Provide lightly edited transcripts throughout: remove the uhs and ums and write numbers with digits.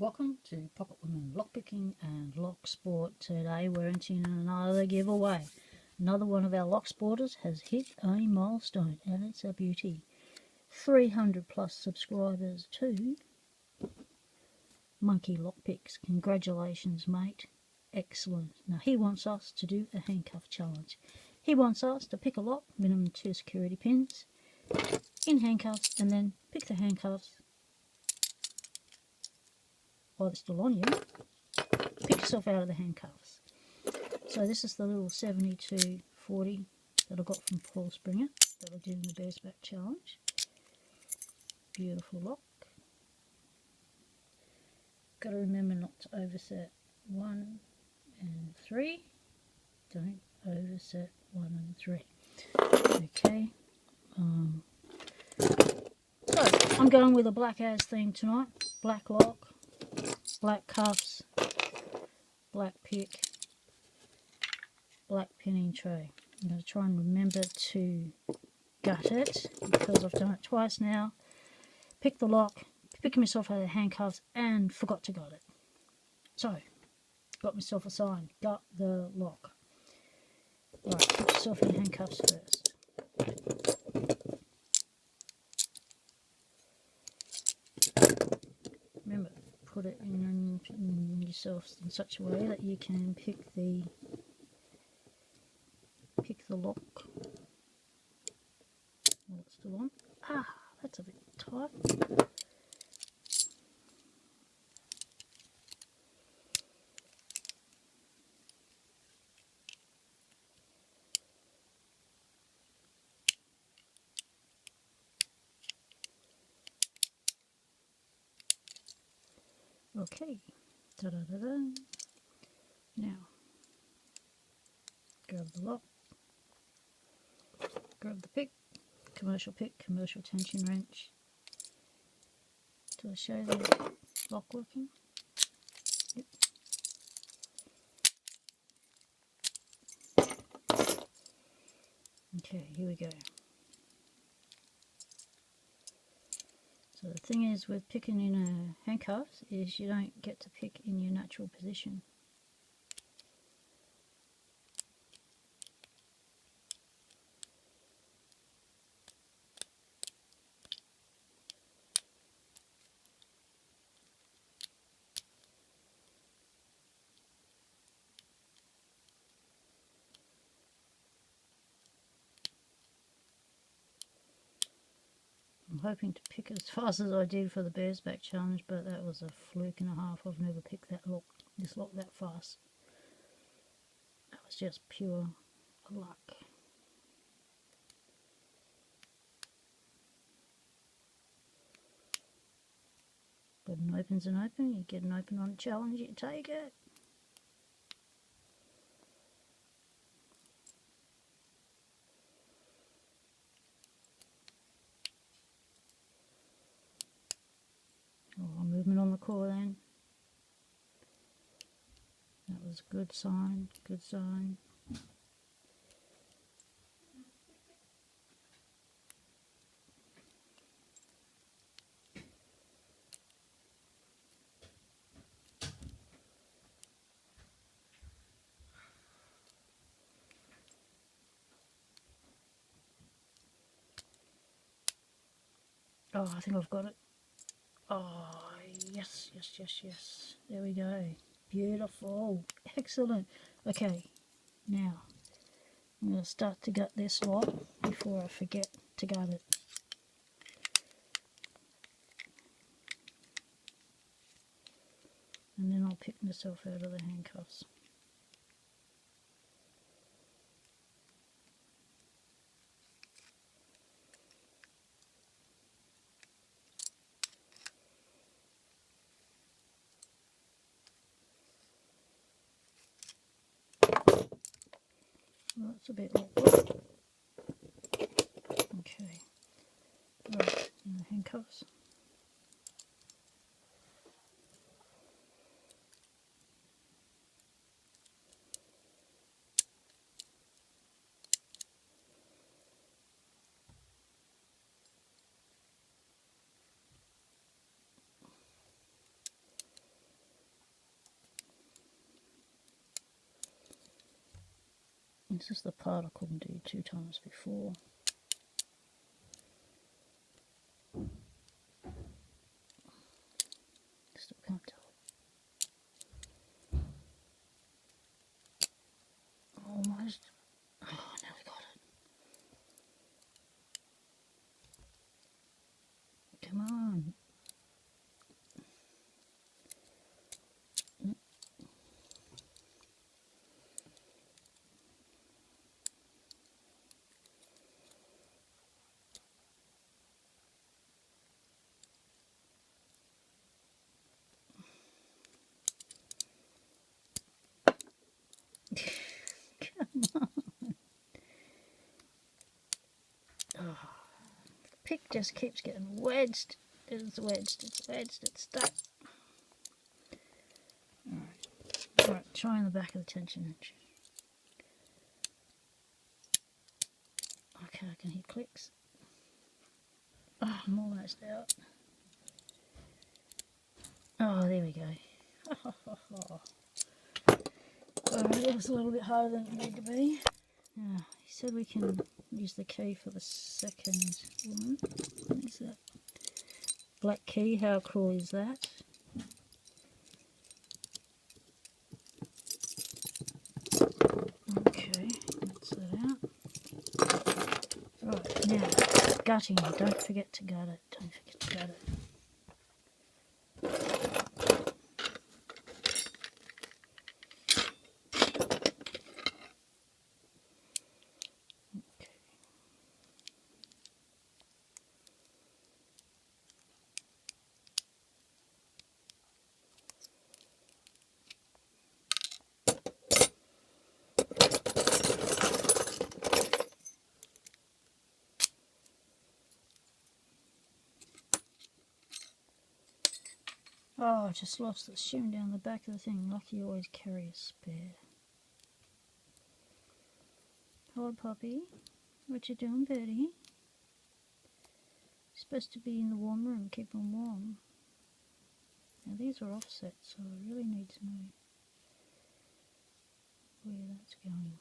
Welcome to Pocket Women Lockpicking and Lock Sport. Today we're entering another giveaway. Another one of our lock sporters has hit a milestone and it's a beauty. 300 plus subscribers to Monkey Lockpicks. Congratulations, mate. Excellent. Now he wants us to do a handcuff challenge. He wants us to pick a lock, minimum 2 security pins, in handcuffs, and then pick the handcuffs while they're still on you. Pick yourself out of the handcuffs. So this is the little 7240 that I got from Paul Springer that I did in the Bears Back Challenge. Beautiful lock. Got to remember not to overset 1 and 3. Don't overset 1 and 3. Okay. So I'm going with a black as theme tonight. Black lock, black cuffs, black pick, black pinning tray. I'm going to try and remember to gut it because I've done it twice now. Pick the lock, pick myself out of the handcuffs and forgot to gut it. So, got myself a sign, gut the lock. Right, put yourself in handcuffs first. Remember, put it in yourself in such a way that you can pick the lock while it's still on. Ah, that's a bit tight. Okay, da-da-da-da. Now, grab the lock, grab the pick, commercial pick, commercial tension wrench. Do I show the lock working? Yep. Okay, here we go. So the thing is with picking in a handcuffs is you don't get to pick in your natural position. I'm hoping to pick as fast as I did for the Bears Back Challenge, but that was a fluke and a half. I've never picked this lock that fast. That was just pure luck. But an open's an open. You get an open on a challenge, you take it. Oh, movement on the core then. That was a good sign, good sign. Oh, I think I've got it. Oh, yes, yes, yes, yes. There we go. Beautiful. Excellent. Okay, now I'm going to start to gut this lock before I forget to gut it. And then I'll pick myself out of the handcuffs. Well, that's a bit awkward. Okay, right, in the handcuffs. This is the part I couldn't do 2 times before. Still can't tell. Almost. Oh, I nearly got it. Come on. Pick just keeps getting wedged. It's wedged, it's wedged, it's stuck. Alright, try in the back of the tension wrench. Okay, I can hear clicks. Oh, I'm almost out. Oh, there we go. Alright, that was a little bit harder than it needed to be. Now, he said we can use the key for the second one. What is that? Black key, how cool is that? Okay, that's that out. Right, now, gutting. Don't forget to gut it. Don't forget to gut it. Oh, I just lost it. Shooting down the back of the thing. Lucky you always carry a spare. Hello, puppy. What you doing, Betty? You're supposed to be in the warm room. Keep them warm. Now these are offset, so I really need to know where that's going.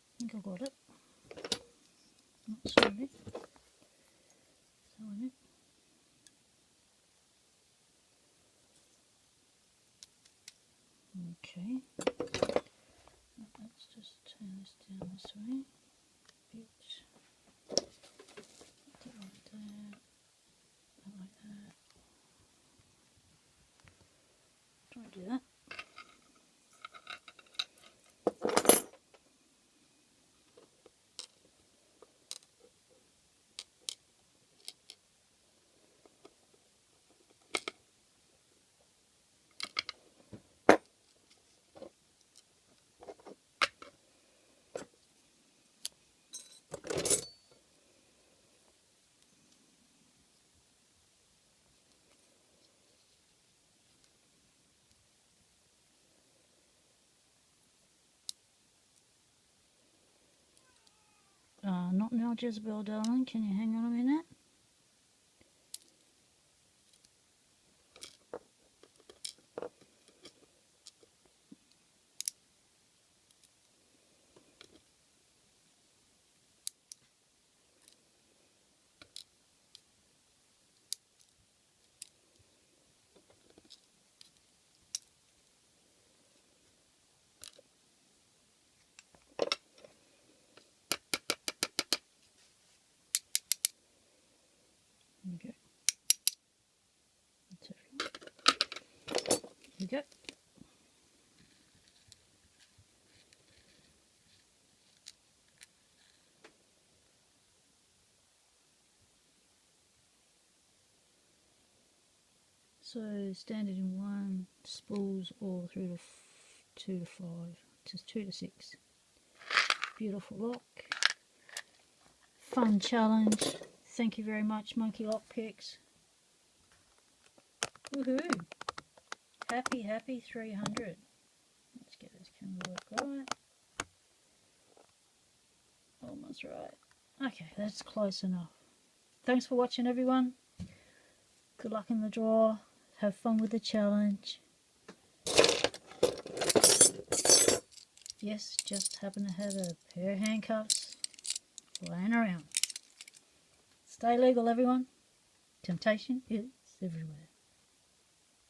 I think I got it. Not sorry. So in it. Okay, let's just turn this down this way. Bit. Like that. Like that. Try to do that. Not now, Jezebel, darling. Can you hang on a minute? Okay. That's everything. Here we go. So standard in 1, spools all through to 2 to 5, just 2 to 6. Beautiful lock. Fun challenge. Thank you very much, Monkey Lock Picks. Woohoo! Happy 300. Let's get this camera work right. Almost right. Okay, that's close enough. Thanks for watching, everyone. Good luck in the draw. Have fun with the challenge. Yes, just happen to have a pair of handcuffs laying around. Stay legal, everyone. Temptation is everywhere.